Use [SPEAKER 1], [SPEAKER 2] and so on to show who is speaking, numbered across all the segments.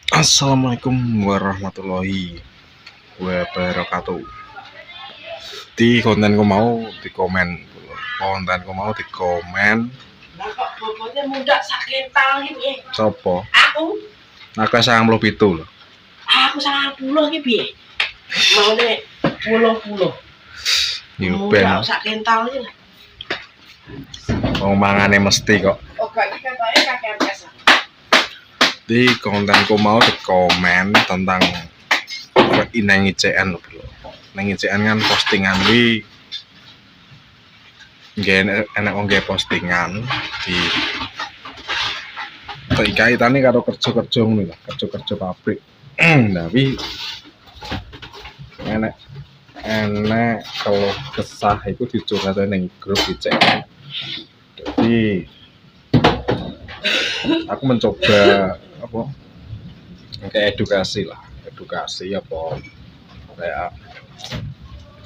[SPEAKER 1] Assalamualaikum warahmatullahi wabarakatuh. Di kontenku mau di komen. Kontenku mau di komen.
[SPEAKER 2] Lah kok bobotnya muda sakit tangan iki.
[SPEAKER 1] Sopo?
[SPEAKER 2] Aku.
[SPEAKER 1] Aku 97 lho.
[SPEAKER 2] Aku 90 iki piye? Maune 80.
[SPEAKER 1] Yo ben
[SPEAKER 2] sak kental iki.
[SPEAKER 1] wong mangane mesti kok.
[SPEAKER 2] Oh, gak iki katanya kakek biasa.
[SPEAKER 1] Di kontenku mau di komen tentang nang ICN lho, Bro. Nang ICN kan postingan wi enak wong postingan di kaitane karo kerja-kerja ngono lho, kerja-kerja pabrik. Tapi enak kalau kesah itu dicurhat ning grup ICN. Jadi aku mencoba apa kayak edukasi apa kayak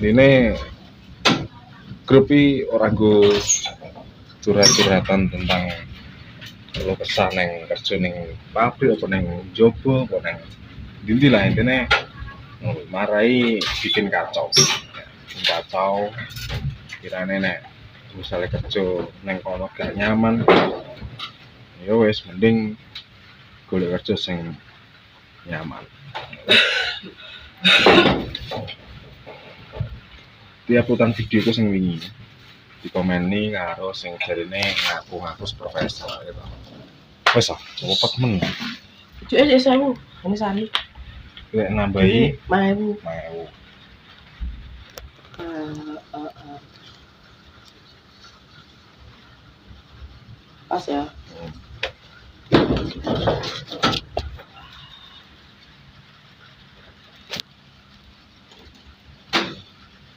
[SPEAKER 1] ini grup ini orang gue curhat-curhatan tentang kalau kesah neng kerja neng pabrik apa neng jobo apa neng dinti lah intinya marai bikin kacau kirane nek misalnya kerja neng kono gak nyaman ya wes mending golek kerja sing nyaman. Tiap putan video ku sing wingi dikomeni karo sing jarine ngaku-ngaku profesor gitu. Wes ah, cepet men.
[SPEAKER 2] Cuy, saya ini sani.
[SPEAKER 1] Lek nambahi
[SPEAKER 2] mau. Pas ya.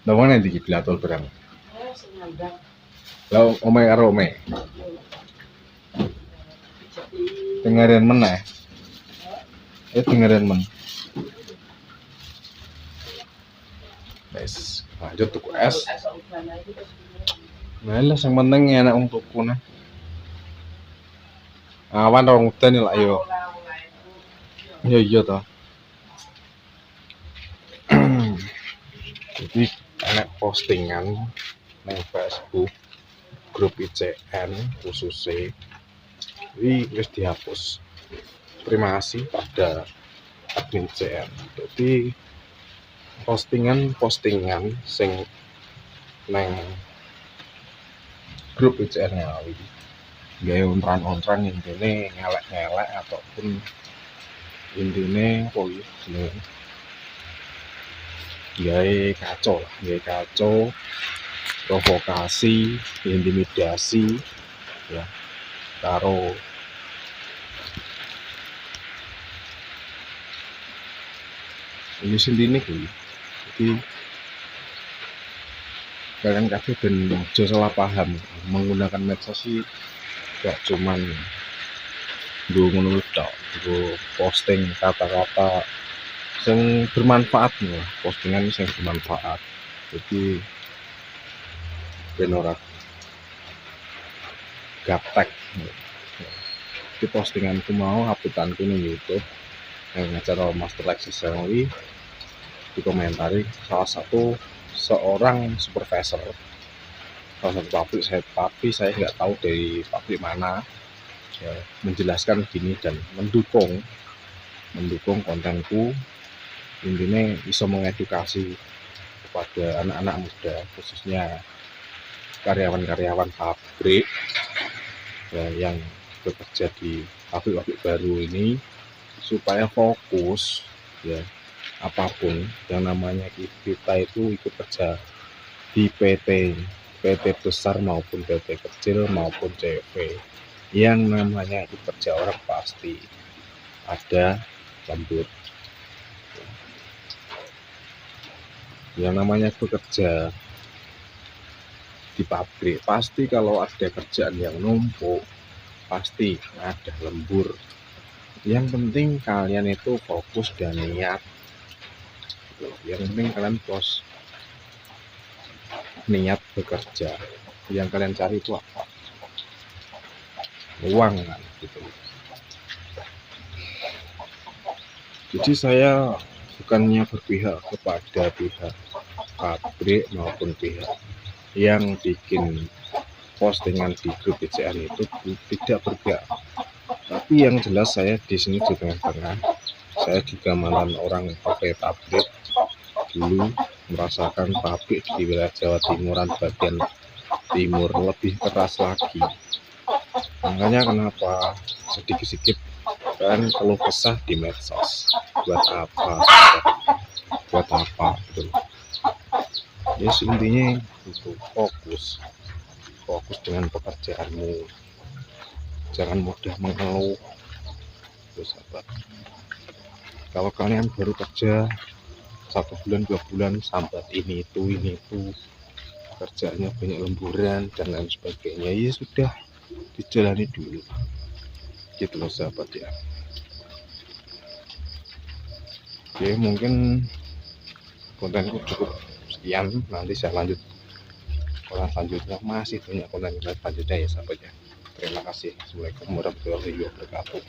[SPEAKER 1] Lawan ndi Bilatul berang.
[SPEAKER 2] Sing nandang.
[SPEAKER 1] Lah omae karo omae. Dengerin meneh. Dengerin men. Wes, lanjut tuku es. Malah sing meneng enak wong tuku nah. Awan rong udan lah yo. Ya iya toh. Jadi enak postingan nang Facebook grup ICN khususnya ini wis dihapus. Terima kasih pada admin ICN. Jadi postingan sing nang grup ICN ngawi gaya ontran intine ngelek-ngelek ataupun intine gaya kacau provokasi intimidasi ya karo ini sendiri kuwi. Jadi kalian kabeh ben aja salah paham menggunakan medsos sih gak cuman gue ngono tok, gue posting kata-kata yang bermanfaat nih, postingan yang bermanfaat. Jadi ben ora gaptek. Di postinganku mau haputanku ning YouTube yang acara Master Lexis Selawi dikomentari salah satu seorang supervisor salah satu pabrik tapi saya nggak tahu dari pabrik mana ya, menjelaskan gini dan mendukung kontenku intinya bisa mengedukasi kepada anak-anak muda khususnya karyawan-karyawan pabrik ya, yang bekerja di pabrik baru ini supaya fokus ya apapun yang namanya kita itu ikut kerja di PT besar maupun PT kecil maupun CV yang namanya ikut kerja orang pasti ada lembur. Yang namanya bekerja di pabrik pasti kalau ada kerjaan yang numpuk pasti ada lembur. Yang penting kalian itu fokus dan niat. Yang penting kalian niat bekerja. Yang kalian cari itu apa? Uang kan gitu. Jadi saya bukannya berpihak kepada pihak pabrik maupun pihak yang bikin postingan di grup BCN itu tidak berpihak. Tapi yang jelas saya di sini di tengah-tengah. Saya juga mantan orang pegawai pabrik, dulu merasakan pabrik di wilayah Jawa Timuran bagian timur lebih keras lagi. Makanya kenapa sedikit-sedikit kan keluh kesah di medsos. Buat apa? Buat apa? Gitu. Ya intinya itu fokus dengan pekerjaanmu, jangan mudah mengeluh. Terus apa? Kalau kalian baru kerja 1 bulan 2 bulan sambat ini itu kerjanya banyak lemburan dan lain sebagainya, ya sudah dijalani dulu gitu loh sahabat ya. Oke, mungkin kontenku cukup sekian, nanti saya lanjut konten selanjutnya, masih banyak konten selanjutnya ya sahabat ya. Terima kasih. Assalamualaikum warahmatullahi wabarakatuh.